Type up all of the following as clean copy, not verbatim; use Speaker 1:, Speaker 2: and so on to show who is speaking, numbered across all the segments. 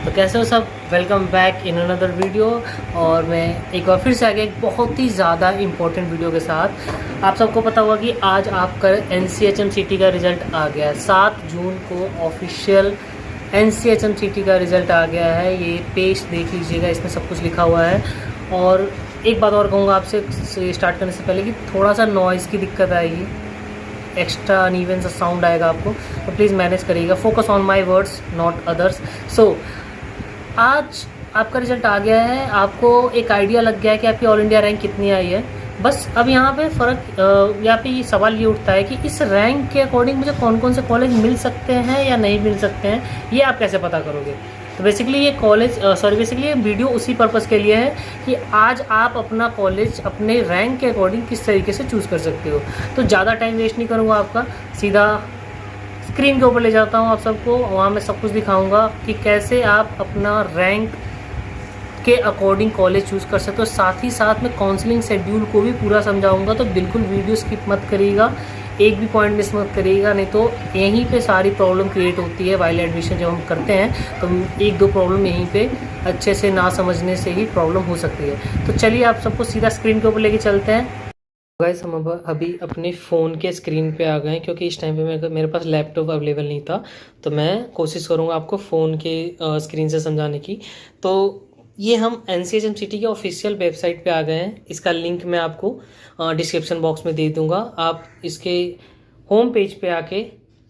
Speaker 1: तो कैसे हो सब, welcome back in another video. और मैं एक बार फिर से आ गया एक बहुत ही ज़्यादा इम्पोर्टेंट वीडियो के साथ। आप सबको पता होगा कि आज आपका NCHMCT का रिज़ल्ट आ गया है। 7 जून को ऑफिशियल NCHMCT का रिज़ल्ट आ गया है। ये पेज देख लीजिएगा, इसमें सब कुछ लिखा हुआ है। और एक बात और कहूँगा आपसे स्टार्ट करने से पहले कि थोड़ा सा नॉइज़ की दिक्कत आएगी, एक्स्ट्रा अनइवन सा साउंड आएगा आपको, तो प्लीज़ मैनेज करिएगा। Focus on my words not others. So आज आपका रिजल्ट आ गया है, आपको एक आइडिया लग गया है कि आपकी ऑल इंडिया रैंक कितनी आई है। बस अब यहाँ पे फ़र्क, यहाँ पे ये सवाल ये उठता है कि इस रैंक के अकॉर्डिंग मुझे कौन कौन से कॉलेज मिल सकते हैं या नहीं मिल सकते हैं, ये आप कैसे पता करोगे। तो बेसिकली ये बेसिकली ये वीडियो उसी पर्पज़ के लिए है कि आज आप अपना कॉलेज अपने रैंक के अकॉर्डिंग किस तरीके से चूज़ कर सकते हो। तो ज़्यादा टाइम वेस्ट नहीं करूँगा आपका, सीधा स्क्रीन के ऊपर ले जाता हूँ आप सबको। वहाँ मैं सब कुछ दिखाऊंगा कि कैसे आप अपना रैंक के अकॉर्डिंग कॉलेज चूज़ कर सकते हो। साथ ही साथ में काउंसलिंग शेड्यूल को भी पूरा समझाऊंगा, तो बिल्कुल वीडियो स्किप मत करिएगा, एक भी पॉइंट मिस मत करिएगा, नहीं तो यहीं पे सारी प्रॉब्लम क्रिएट होती है। वाइल एडमिशन जब हम करते हैं तो एक दो प्रॉब्लम यहीं पे अच्छे से ना समझने से ही प्रॉब्लम हो सकती है। तो चलिए आप सबको सीधा स्क्रीन के ऊपर लेके चलते हैं। गाइस, हम अभी अपने फ़ोन के स्क्रीन पे आ गए हैं, क्योंकि इस टाइम पे मेरे पास लैपटॉप अवेलेबल नहीं था। तो मैं कोशिश करूँगा आपको फ़ोन के स्क्रीन से समझाने की। तो ये हम NCHMCT के ऑफिशियल वेबसाइट पे आ गए हैं। इसका लिंक मैं आपको डिस्क्रिप्शन बॉक्स में दे दूँगा। आप इसके होम पेज पे आके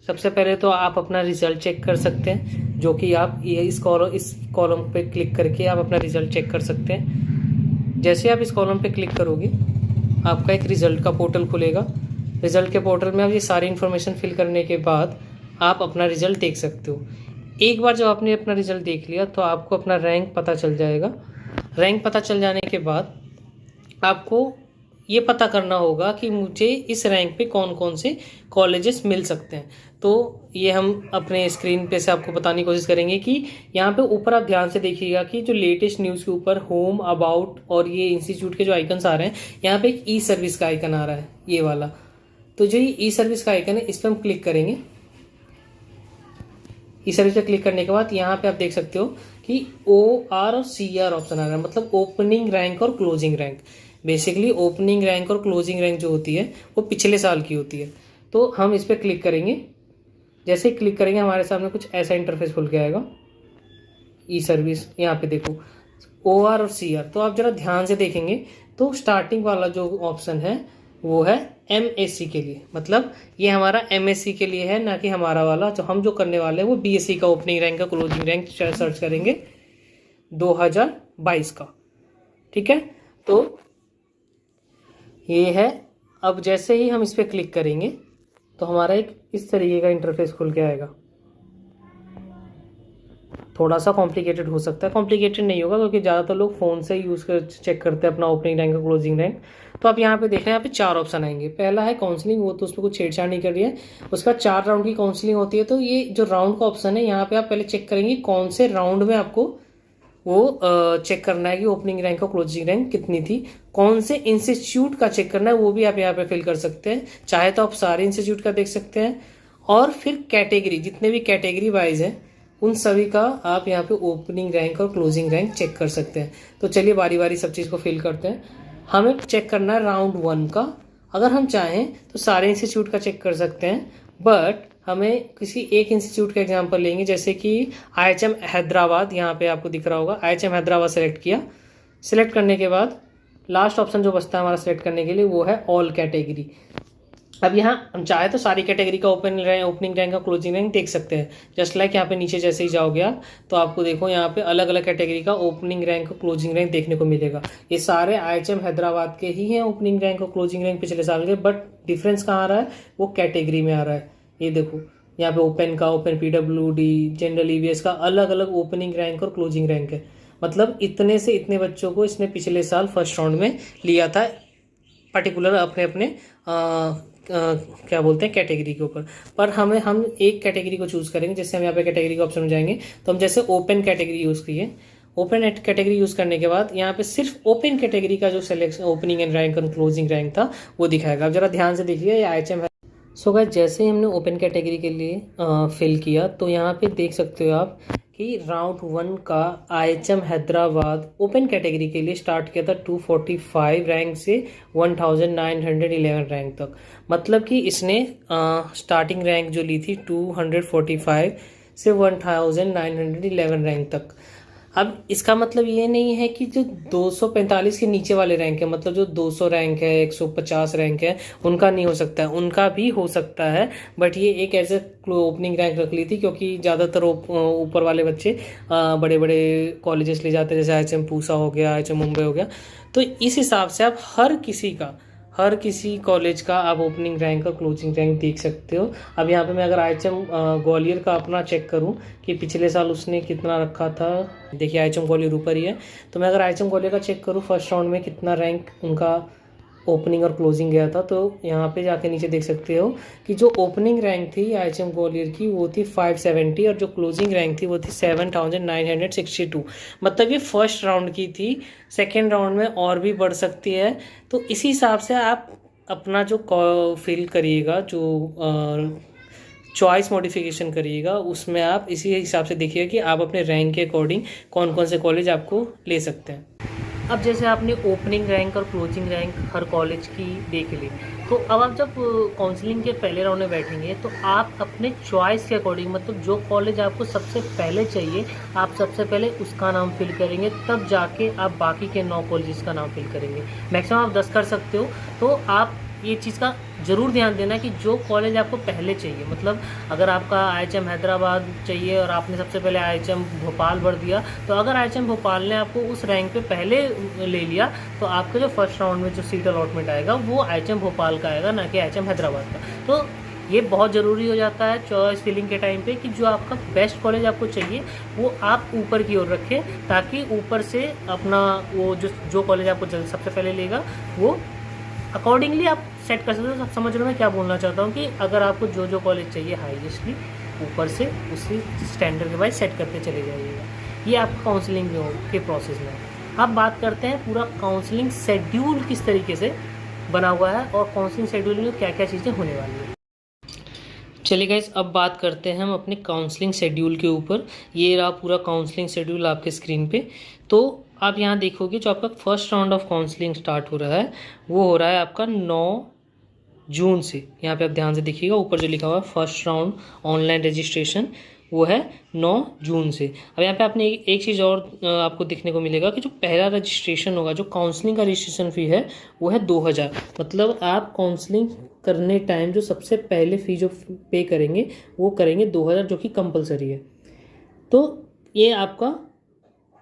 Speaker 1: सबसे पहले तो आप अपना रिज़ल्ट चेक कर सकते हैं, जो कि आप ये इस कॉलम पे क्लिक करके आप अपना रिज़ल्ट चेक कर सकते हैं। जैसे आप इस कॉलम पे क्लिक करोगे, आपका एक रिज़ल्ट का पोर्टल खुलेगा। रिज़ल्ट के पोर्टल में आप ये सारी इन्फॉर्मेशन फिल करने के बाद आप अपना रिज़ल्ट देख सकते हो। एक बार जब आपने अपना रिज़ल्ट देख लिया तो आपको अपना रैंक पता चल जाएगा। रैंक पता चल जाने के बाद आपको ये पता करना होगा कि मुझे इस रैंक पे कौन कौन से कॉलेजेस मिल सकते हैं। तो ये हम अपने स्क्रीन पे से आपको बताने की कोशिश करेंगे कि यहाँ पे ऊपर आप ध्यान से देखिएगा कि जो लेटेस्ट न्यूज़ के ऊपर होम, अबाउट और ये इंस्टीट्यूट के जो आइकन्स आ रहे हैं, यहाँ पे एक ई सर्विस का आइकन आ रहा है, ये वाला। तो जो ये ई सर्विस का आइकन है, इस पर हम क्लिक करेंगे। ई सर्विस पे क्लिक करने के बाद यहाँ पे आप देख सकते हो कि OR और CR ऑप्शन आ रहा है, मतलब ओपनिंग रैंक और closing rank. Basically opening rank और क्लोजिंग रैंक जो होती है वो पिछले साल की होती है। तो हम इस पर क्लिक करेंगे। जैसे ही क्लिक करेंगे हमारे सामने कुछ ऐसा इंटरफेस खुल के आएगा। ई सर्विस, यहाँ पे देखो OR और CR। तो आप जरा ध्यान से देखेंगे तो स्टार्टिंग वाला जो ऑप्शन है वो है MSc के लिए, मतलब ये हमारा MSc के लिए है, ना कि हमारा वाला जो हम जो करने वाले हैं वो BSc का ओपनिंग रैंक का क्लोजिंग रैंक सर्च करेंगे 2022 का। ठीक है, तो ये है। अब जैसे ही हम इस पर क्लिक करेंगे तो हमारा एक इस तरीके का इंटरफेस खुल के आएगा। थोड़ा सा कॉम्प्लिकेटेड हो सकता है, कॉम्प्लिकेटेड नहीं होगा क्योंकि ज़्यादातर लोग फ़ोन से यूज़ कर चेक करते हैं अपना ओपनिंग रैंक और क्लोजिंग रैंक। तो आप यहाँ पे देखें, यहाँ पे 4 ऑप्शन आएंगे। पहला है काउंसलिंग, वो तो उसमें कुछ छेड़छाड़ नहीं कर रही है। उसका 4 राउंड की काउंसलिंग होती है। तो ये जो राउंड का ऑप्शन है, यहाँ पे आप पहले चेक करेंगे कौन से राउंड में आपको वो चेक करना है कि ओपनिंग रैंक और क्लोजिंग रैंक कितनी थी। कौन से इंस्टीट्यूट का चेक करना है वो भी आप यहाँ पे फिल कर सकते हैं। चाहे तो आप सारे इंस्टीट्यूट का देख सकते हैं, और फिर कैटेगरी, जितने भी कैटेगरी वाइज हैं उन सभी का आप यहाँ पे ओपनिंग रैंक और क्लोजिंग रैंक चेक कर सकते हैं। तो चलिए बारी बारी सब चीज़ को फिल करते हैं। हमें चेक करना है राउंड 1 का। अगर हम चाहें तो सारे इंस्टीट्यूट का चेक कर सकते हैं, बट हमें किसी एक इंस्टीट्यूट का एग्जांपल लेंगे, जैसे कि IHM हैदराबाद। यहाँ पे आपको दिख रहा होगा, IHM हैदराबाद सेलेक्ट किया। सिलेक्ट करने के बाद लास्ट ऑप्शन जो बचता है हमारा सेलेक्ट करने के लिए वो है ऑल कैटेगरी। अब यहाँ हम चाहे तो सारी कैटेगरी का ओपनिंग रैंक और क्लोजिंग रैंक देख सकते हैं। जस्ट लाइक यहाँ पे नीचे जैसे ही जाओगे आप तो आपको देखो यहाँ पे अलग अलग कैटेगरी का ओपनिंग रैंक और क्लोजिंग रैंक देखने को मिलेगा। ये सारे IHM हैदराबाद के ही हैं ओपनिंग रैंक और क्लोजिंग रैंक पिछले साल के, बट डिफरेंस कहाँ आ रहा है, वो कैटेगरी में आ रहा है। ये देखो यहाँ पे ओपन का, ओपन PWD, जनरल EVS का अलग अलग ओपनिंग रैंक और क्लोजिंग रैंक है। मतलब इतने से इतने बच्चों को इसने पिछले साल फर्स्ट राउंड में लिया था, पर्टिकुलर अपने अपने क्या बोलते हैं कैटेगरी के ऊपर। पर हम एक कैटेगरी को चूज़ करेंगे। जैसे हम यहाँ पे कैटेगरी के ऑप्शन में जाएंगे तो हम जैसे ओपन कैटेगरी यूज़ किए। ओपन कैटेगरी यूज़ करने के बाद यहाँ पे सिर्फ ओपन कैटेगरी का जो सिलेक्शन ओपनिंग एंड रैंक और क्लोजिंग रैंक था वो दिखाएगा। अब जरा ध्यान से देखिए, ये IHM सो गाइस, जैसे ही हमने ओपन कैटेगरी के लिए फिल किया तो यहाँ पे देख सकते हो आप कि राउंड 1 का आईएचएम हैदराबाद ओपन कैटेगरी के लिए स्टार्ट किया था 245 रैंक से 1911 रैंक तक। मतलब कि इसने स्टार्टिंग रैंक जो ली थी 245 से 1911 रैंक तक। अब इसका मतलब ये नहीं है कि जो 245 के नीचे वाले रैंक है, मतलब जो 200 रैंक है, 150 रैंक है, उनका नहीं हो सकता है, उनका भी हो सकता है। बट ये एक ऐसे ओपनिंग रैंक रख ली थी क्योंकि ज़्यादातर ऊपर वाले बच्चे बड़े बड़े कॉलेजेस ले जाते हैं, जैसे आईएचएम पूसा हो गया, आईएचएम मुंबई हो गया। तो इस हिसाब से आप हर किसी कॉलेज का आप ओपनिंग रैंक और क्लोजिंग रैंक देख सकते हो। अब यहाँ पे मैं अगर आईएचएम ग्वालियर का अपना चेक करूँ कि पिछले साल उसने कितना रखा था, देखिए आईएचएम ग्वालियर ऊपर ही है। तो मैं अगर आईएचएम ग्वालियर का चेक करूँ फर्स्ट राउंड में कितना रैंक उनका ओपनिंग और क्लोजिंग गया था, तो यहाँ पे जाके नीचे देख सकते हो कि जो ओपनिंग रैंक थी आईएचएम ग्वालियर की वो थी 570 और जो क्लोजिंग रैंक थी वो थी 7962। मतलब ये फर्स्ट राउंड की थी, सेकेंड राउंड में और भी बढ़ सकती है। तो इसी हिसाब से आप अपना जो फिल करिएगा, जो चॉइस मॉडिफिकेशन करिएगा, उसमें आप इसी हिसाब से देखिएगा कि आप अपने रैंक के अकॉर्डिंग कौन कौन से कॉलेज आपको ले सकते हैं। अब जैसे आपने ओपनिंग रैंक और क्लोजिंग रैंक हर कॉलेज की देख ली, तो अब आप जब काउंसलिंग के पहले राउंड में बैठेंगे तो आप अपने चॉइस के अकॉर्डिंग, मतलब जो कॉलेज आपको सबसे पहले चाहिए, आप सबसे पहले उसका नाम फिल करेंगे, तब जाके आप बाकी के 9 कॉलेजेस का नाम फिल करेंगे। मैक्सिमम आप 10 कर सकते हो। तो आप ये चीज़ का ज़रूर ध्यान देना कि जो कॉलेज आपको पहले चाहिए, मतलब अगर आपका आईएचएम हैदराबाद चाहिए और आपने सबसे पहले आईएचएम भोपाल भर दिया, तो अगर आईएचएम भोपाल ने आपको उस रैंक पे पहले ले लिया तो आपका जो फर्स्ट राउंड में जो सीट अलॉटमेंट आएगा वो आईएचएम भोपाल का आएगा, ना कि आईएचएम हैदराबाद का। तो ये बहुत ज़रूरी हो जाता है चॉइस फिलिंग के टाइम पे कि जो आपका बेस्ट कॉलेज आपको चाहिए वो आप ऊपर की ओर रखें, ताकि ऊपर से अपना वो जो कॉलेज आपको सबसे पहले लेगा वो अकॉर्डिंगली आप सेट कर सकते हो। सब समझ रहे हो मैं क्या बोलना चाहता हूँ कि अगर आपको जो कॉलेज चाहिए हाईएस्टली, ऊपर से उसी स्टैंडर्ड के वाइज सेट करते चले जाइएगा। ये आपका काउंसलिंग के प्रोसेस में है। अब बात करते हैं पूरा काउंसलिंग शेड्यूल किस तरीके से बना हुआ है और काउंसलिंग शेड्यूल में क्या क्या चीज़ें होने वाली है। चलिए गाइस, अब बात करते हैं हम अपने काउंसलिंग शेड्यूल के ऊपर। ये रहा पूरा काउंसलिंग शेड्यूल आपके स्क्रीन पे। तो आप यहाँ देखोगे जो आपका first round of counselling start हो रहा है वो हो रहा है आपका 9 जून से। यहाँ पे आप ध्यान से देखिएगा, ऊपर जो लिखा हुआ है फर्स्ट राउंड ऑनलाइन रजिस्ट्रेशन, वो है 9 जून से। अब यहाँ पे आपने एक चीज़ और आपको देखने को मिलेगा कि जो पहला रजिस्ट्रेशन होगा, जो काउंसलिंग का रजिस्ट्रेशन फ़ी है वो है 2000। मतलब आप काउंसलिंग करने टाइम जो सबसे पहले फ़ी जो पे करेंगे वो करेंगे 2000, जो कि कंपलसरी है। तो ये आपका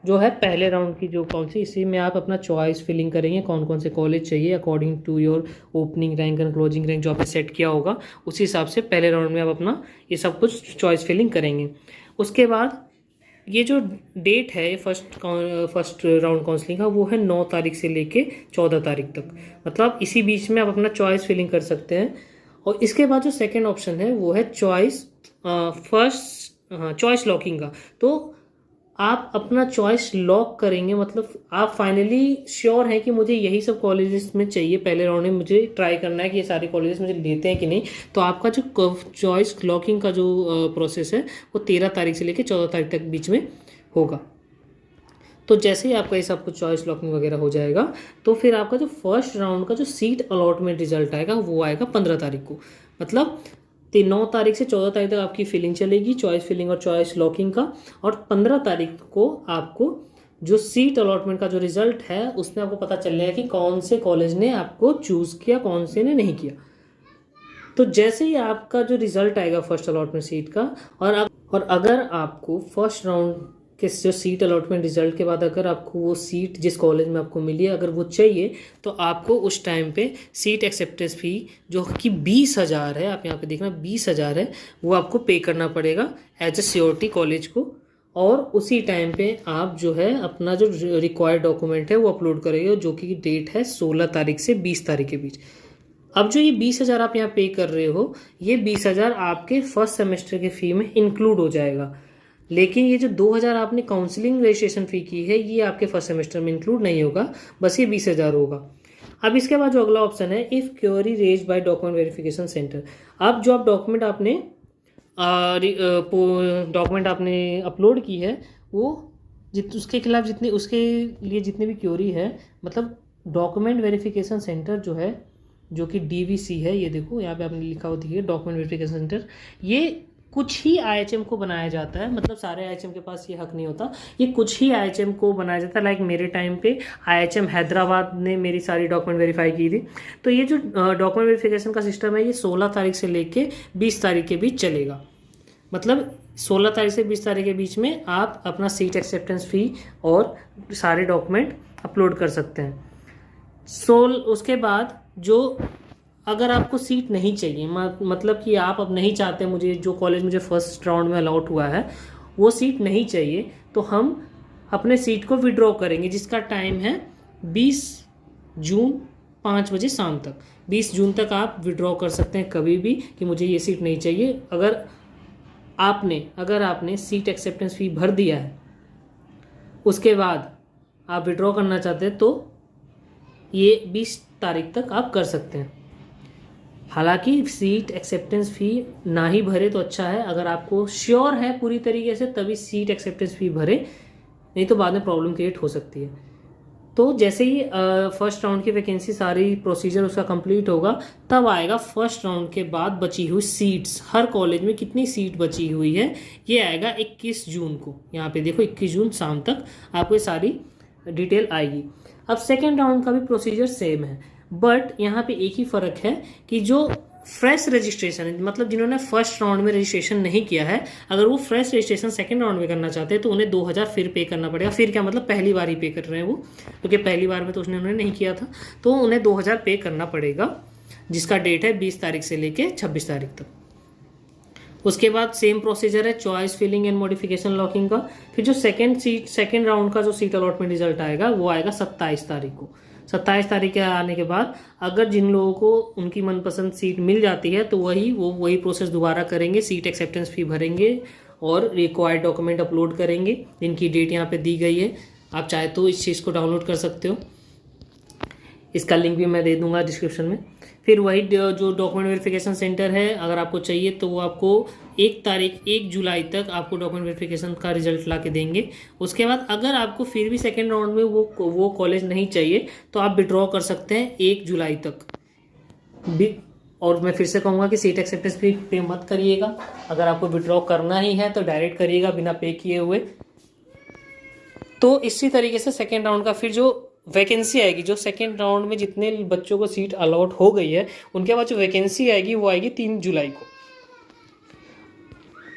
Speaker 1: जो है पहले राउंड की जो काउंसलिंग, इसी में आप अपना चॉइस फिलिंग करेंगे कौन कौन से कॉलेज चाहिए according to your opening rank and closing rank जो आपने सेट किया होगा, उसी हिसाब से पहले राउंड में आप अपना ये सब कुछ चॉइस फिलिंग करेंगे। उसके बाद ये जो डेट है फर्स्ट राउंड काउंसलिंग का वो है 9 तारीख से लेके 14 तारीख तक। मतलब इसी बीच में आप अपना चॉइस फिलिंग कर सकते हैं। और इसके बाद जो सेकेंड ऑप्शन है वो है चॉइस लॉकिंग का। तो आप अपना चॉइस लॉक करेंगे, मतलब आप फाइनली श्योर हैं कि मुझे यही सब कॉलेजेस में चाहिए, पहले राउंड में मुझे ट्राई करना है कि ये सारे कॉलेजेस मुझे लेते हैं कि नहीं। तो आपका जो चॉइस लॉकिंग का जो प्रोसेस है वो 13 तारीख से लेकर 14 तारीख तक बीच में होगा। तो जैसे ही आपका ये सब कुछ चॉइस लॉकिंग वगैरह हो जाएगा तो फिर आपका जो फर्स्ट राउंड का जो सीट अलॉटमेंट रिजल्ट आएगा वो आएगा 15 तारीख को। मतलब 9 तारीख से 14 तारीख तक आपकी फिलिंग चलेगी, चॉइस फिलिंग और चॉइस लॉकिंग का। और 15 तारीख को आपको जो सीट अलॉटमेंट का जो रिजल्ट है उसमें आपको पता चल जाएगा कि कौन से कॉलेज ने आपको चूज़ किया, कौन से ने नहीं किया। तो जैसे ही आपका जो रिजल्ट आएगा फर्स्ट अलॉटमेंट सीट का, और अगर आपको फर्स्ट राउंड कि जो सीट अलॉटमेंट रिजल्ट के बाद अगर आपको वो सीट जिस कॉलेज में आपको मिली है अगर वो चाहिए, तो आपको उस टाइम पे सीट एक्सेप्टेंस फ़ी जो कि 20,000 है, आप यहाँ पे देखना 20,000 है, वो आपको पे करना पड़ेगा एज ए सियोरिटी कॉलेज को। और उसी टाइम पे आप जो है अपना जो रिक्वायर्ड डॉक्यूमेंट है वो अपलोड करेंगे, जो कि डेट है 16 तारीख से 20 तारीख के बीच। अब जो ये 20,000 आप यहाँ पे कर रहे हो, ये 20,000 आपके फर्स्ट सेमेस्टर के फ़ी में इंक्लूड हो जाएगा। लेकिन ये जो 2,000 आपने काउंसलिंग रजिस्ट्रेशन फ़ी की है ये आपके फर्स्ट सेमेस्टर में इंक्लूड नहीं होगा, बस ये 20,000 होगा। अब इसके बाद जो अगला ऑप्शन है, if query raise by document verification centre. अब जो आप डॉक्यूमेंट आपने अपलोड की है, वो उसके खिलाफ उसके लिए जितनी भी क्वेरी है, मतलब डॉक्यूमेंट वेरिफिकेशन सेंटर जो है, जो कि डीवीसी है, ये देखो यहाँ पे आपने लिखा होती है डॉक्यूमेंट वेरिफिकेशन सेंटर, ये कुछ ही आईएचएम को बनाया जाता है। मतलब सारे आईएचएम के पास ये हक नहीं होता, ये कुछ ही आईएचएम को बनाया जाता है। लाइक मेरे टाइम पे आईएचएम हैदराबाद ने मेरी सारी डॉक्यूमेंट वेरीफाई की थी। तो ये जो डॉक्यूमेंट वेरिफिकेशन का सिस्टम है, ये 16 तारीख से लेके 20 तारीख के बीच चलेगा। मतलब 16 तारीख से 20 तारीख के बीच में आप अपना सीट एक्सेप्टेंस फ़ी और सारे डॉक्यूमेंट अपलोड कर सकते हैं। उसके बाद जो अगर आपको सीट नहीं चाहिए, मतलब कि आप अब नहीं चाहते, मुझे जो कॉलेज मुझे फर्स्ट राउंड में अलॉट हुआ है वो सीट नहीं चाहिए, तो हम अपने सीट को विड्रॉ करेंगे, जिसका टाइम है 20 जून 5 बजे शाम तक। 20 जून तक आप विड्रॉ कर सकते हैं कभी भी कि मुझे ये सीट नहीं चाहिए। अगर आपने सीट एक्सेप्टेंस फ़ी भर दिया है, उसके बाद आप विड्रॉ करना चाहते हैं, तो ये 20 तारीख तक आप कर सकते हैं। हालांकि सीट एक्सेप्टेंस फ़ी ना ही भरे तो अच्छा है। अगर आपको श्योर है पूरी तरीके से, तभी सीट एक्सेप्टेंस फ़ी भरे, नहीं तो बाद में प्रॉब्लम क्रिएट हो सकती है। तो जैसे ही फर्स्ट राउंड की वैकेंसी सारी प्रोसीजर उसका कंप्लीट होगा, तब आएगा फर्स्ट राउंड के बाद बची हुई सीट्स। हर कॉलेज में कितनी सीट बची हुई है, ये आएगा 21 जून को। यहाँ पे देखो 21 जून शाम तक आपको ये सारी डिटेल आएगी। अब सेकेंड राउंड का भी प्रोसीजर सेम है, बट यहाँ पे एक ही फ़र्क है कि जो फ्रेश रजिस्ट्रेशन है, मतलब जिन्होंने फर्स्ट राउंड में रजिस्ट्रेशन नहीं किया है, अगर वो फ्रेश रजिस्ट्रेशन सेकंड राउंड में करना चाहते हैं, तो उन्हें 2000 फिर पे करना पड़ेगा। फिर क्या मतलब, पहली बार ही पे कर रहे हैं वो, क्योंकि पहली बार में तो उन्होंने नहीं किया था, तो उन्हें 2000 पे करना पड़ेगा, जिसका डेट है 20 तारीख से लेके 26 तारीख तक। उसके बाद सेम प्रोसीजर है choice filling and modification locking का। फिर जो सेकेंड राउंड का जो सीट अलॉटमेंट रिजल्ट आएगा, वो आएगा 27 तारीख को। 27 तारीख के आने के बाद अगर जिन लोगों को उनकी मनपसंद सीट मिल जाती है, तो वही प्रोसेस दोबारा करेंगे, सीट एक्सेप्टेंस फ़ी भरेंगे और रिक्वायर्ड डॉक्यूमेंट अपलोड करेंगे, जिनकी डेट यहाँ पे दी गई है। आप चाहे तो इस चीज़ को डाउनलोड कर सकते हो, इसका लिंक भी मैं दे दूंगा डिस्क्रिप्शन में। फिर वही जो डॉक्यूमेंट वेरिफिकेशन सेंटर है, अगर आपको चाहिए तो वो आपको 1 जुलाई तक आपको डॉक्यूमेंट वेरिफिकेशन का रिजल्ट ला के देंगे। उसके बाद अगर आपको फिर भी सेकेंड राउंड में वो कॉलेज नहीं चाहिए, तो आप विड्रॉ कर सकते हैं 1 जुलाई तक भी। और मैं फिर से कहूँगा कि सीट एक्सेप्टेंस फी पे मत करिएगा। अगर आपको विड्रॉ करना ही है तो डायरेक्ट करिएगा बिना पे किए हुए। तो इसी तरीके से सेकेंड राउंड का फिर जो वैकेंसी आएगी, जो सेकेंड राउंड में जितने बच्चों को सीट अलॉट हो गई है, उनके बाद जो वैकेंसी आएगी वो आएगी 3 जुलाई को।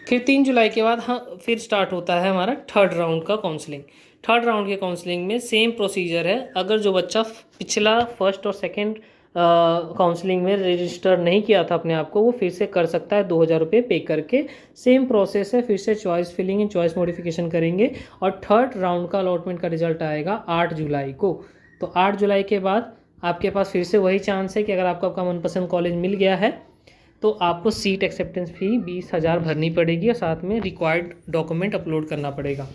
Speaker 1: फिर 3 जुलाई के बाद फिर स्टार्ट होता है हमारा थर्ड राउंड का काउंसलिंग। थर्ड राउंड के काउंसलिंग में सेम प्रोसीजर है। अगर जो बच्चा पिछला फर्स्ट और सेकेंड काउंसलिंग में रजिस्टर नहीं किया था अपने आप को, वो फिर से कर सकता है 2000 रुपये पे करके। सेम प्रोसेस है, फिर से choice filling and choice modification करेंगे और थर्ड राउंड का अलॉटमेंट का रिजल्ट आएगा 8 जुलाई को। तो 8 जुलाई के बाद आपके पास फिर से वही चांस है कि अगर आपको आपका मनपसंद कॉलेज मिल गया है, तो आपको सीट एक्सेप्टेंस फ़ी 20,000 भरनी पड़ेगी और साथ में रिक्वायर्ड डॉक्यूमेंट अपलोड करना पड़ेगा।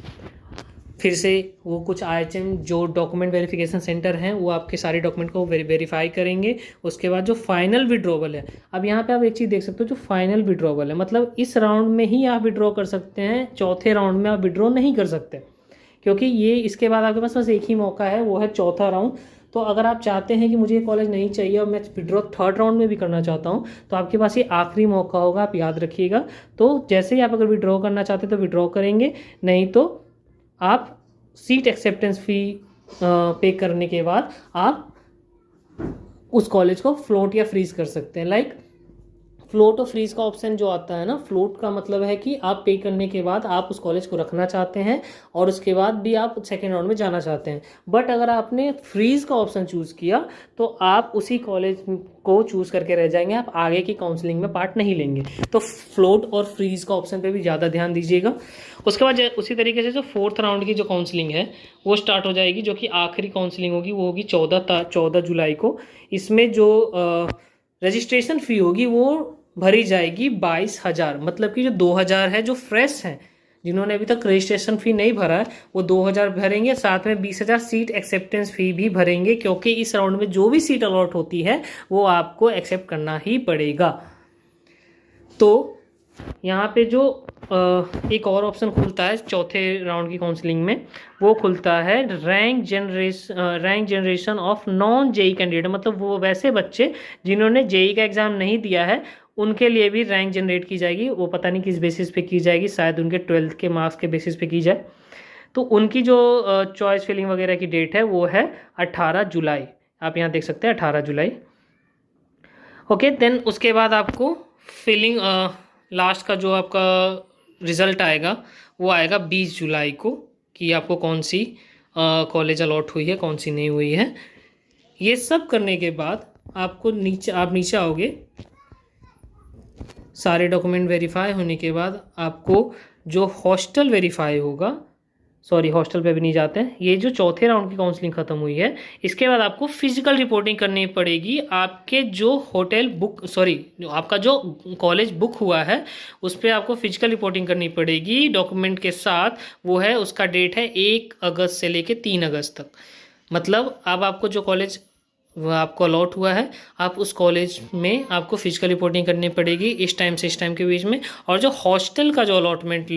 Speaker 1: फिर से वो कुछ आईएचएम जो डॉक्यूमेंट वेरिफिकेशन सेंटर हैं, वो आपके सारे डॉक्यूमेंट को वेरीफाई करेंगे। उसके बाद जो फाइनल विड्रॉवल है, अब यहाँ पे आप एक चीज़ देख सकते हो, जो फाइनल विड्रॉवल है, मतलब इस राउंड में ही आप विड्रॉ कर सकते हैं, चौथे राउंड में आप विड्रॉ नहीं कर सकते, क्योंकि ये इसके बाद आपके पास बस एक ही मौका है, वो है चौथा राउंड। तो अगर आप चाहते हैं कि मुझे ये कॉलेज नहीं चाहिए और मैं विड्रॉ थर्ड राउंड में भी करना चाहता हूँ, तो आपके पास ये आखिरी मौका होगा, आप याद रखिएगा। तो जैसे ही आप अगर विड्रॉ करना चाहते हैं तो विड्रॉ करेंगे, नहीं तो आप सीट एक्सेप्टेंस फ़ी पे करने के बाद आप उस कॉलेज को फ्लोट या फ्रीज़ कर सकते हैं। लाइक फ्लोट और फ्रीज का ऑप्शन जो आता है ना, फ्लोट का मतलब है कि आप पे करने के बाद आप उस कॉलेज को रखना चाहते हैं और उसके बाद भी आप सेकेंड राउंड में जाना चाहते हैं। बट अगर आपने फ्रीज का ऑप्शन चूज़ किया तो आप उसी कॉलेज को चूज़ करके रह जाएंगे, आप आगे की काउंसलिंग में पार्ट नहीं लेंगे। तो फ्लोट और फ्रीज का ऑप्शन पे भी ज़्यादा ध्यान दीजिएगा। उसके बाद उसी तरीके से जो फोर्थ राउंड की जो काउंसलिंग है वो स्टार्ट हो जाएगी, जो कि आखिरी काउंसलिंग होगी, वो होगी 14 जुलाई को। इसमें जो रजिस्ट्रेशन फ़ी होगी वो भरी जाएगी 22,000, मतलब कि जो 2,000 है जो फ्रेश हैं, जिन्होंने अभी तक रजिस्ट्रेशन फ़ी नहीं भरा है वो 2000 भरेंगे, साथ में 20,000 सीट एक्सेप्टेंस फ़ी भी भरेंगे, क्योंकि इस राउंड में जो भी सीट अलॉट होती है वो आपको एक्सेप्ट करना ही पड़ेगा। तो यहाँ पे जो एक और ऑप्शन खुलता है चौथे राउंड की काउंसलिंग में, वो खुलता है rank generation of non JEE candidate. मतलब वो वैसे बच्चे जिन्होंने जेई का एग्ज़ाम नहीं दिया है उनके लिए भी रैंक जनरेट की जाएगी। वो पता नहीं किस बेसिस पे की जाएगी, शायद उनके 12th के मार्क्स के बेसिस पे की जाए। तो उनकी जो चॉइस फिलिंग वगैरह की डेट है वो है 18 जुलाई। आप यहाँ देख सकते हैं 18 जुलाई। ओके, देन उसके बाद आपको फिलिंग लास्ट का जो आपका रिज़ल्ट आएगा वो आएगा 20 जुलाई को, कि आपको कौन सी कॉलेज अलॉट हुई है, कौन सी नहीं हुई है। ये सब करने के बाद आपको नीचे आओगे, सारे डॉक्यूमेंट वेरीफाई होने के बाद आपको जो हॉस्टल वेरीफाई होगा, सॉरी हॉस्टल पे भी नहीं जाते हैं, ये जो चौथे राउंड की काउंसलिंग खत्म हुई है इसके बाद आपको फिजिकल रिपोर्टिंग करनी पड़ेगी। आपके जो होटल बुक आपका जो कॉलेज बुक हुआ है उस पर आपको फिजिकल रिपोर्टिंग करनी पड़ेगी डॉक्यूमेंट के साथ। वो है, उसका डेट है 1 अगस्त से लेके 3 अगस्त तक। मतलब अब आपको जो कॉलेज आपको अलॉट हुआ है, आप उस कॉलेज में आपको फिजिकल रिपोर्टिंग करनी पड़ेगी इस टाइम से इस टाइम के बीच में। और जो हॉस्टल का जो अलॉटमेंट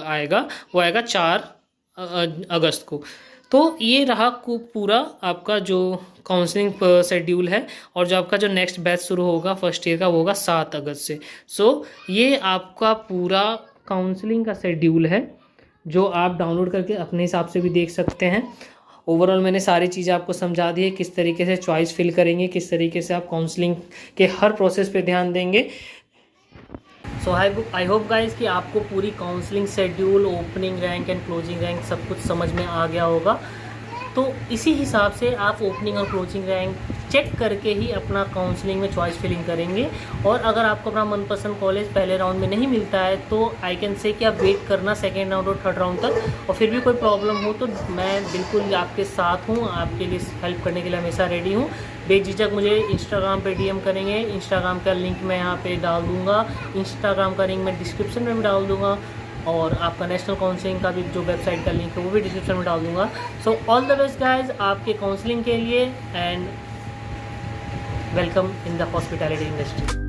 Speaker 1: आएगा वो आएगा 4 अगस्त को। तो ये रहा पूरा आपका जो काउंसलिंग शेड्यूल है। और जो आपका जो नेक्स्ट बैच शुरू होगा फर्स्ट ईयर का वो होगा 7 अगस्त से। सो ये आपका पूरा काउंसलिंग का शेड्यूल है जो आप डाउनलोड करके अपने हिसाब से भी देख सकते हैं। ओवरऑल मैंने सारी चीज़ें आपको समझा दी है, किस तरीके से चॉइस फिल करेंगे, किस तरीके से आप काउंसलिंग के हर प्रोसेस पे ध्यान देंगे। सो आई होप गाइज कि आपको पूरी counselling schedule, opening rank and closing rank सब कुछ समझ में आ गया होगा। तो इसी हिसाब से आप ओपनिंग और क्लोजिंग रैंक चेक करके ही अपना काउंसलिंग में चॉइस फिलिंग करेंगे। और अगर आपको अपना मनपसंद कॉलेज पहले राउंड में नहीं मिलता है तो आई कैन से कि आप वेट करना सेकेंड राउंड और थर्ड राउंड तक। और फिर भी कोई प्रॉब्लम हो तो मैं बिल्कुल आपके साथ हूँ, आपके लिए हेल्प करने के लिए हमेशा रेडी हूँ। बेझिझक मुझे इंस्टाग्राम पे डीएम करेंगे, इंस्टाग्राम का लिंक मैं यहाँ पे डाल दूँगा, इंस्टाग्राम का लिंक मैं डिस्क्रिप्शन में भी डाल दूँगा, और आपका नेशनल काउंसलिंग का भी जो वेबसाइट का लिंक है वो भी डिस्क्रिप्शन में डाल दूँगा। So all the best guys आपके काउंसलिंग के लिए, and welcome in the hospitality industry.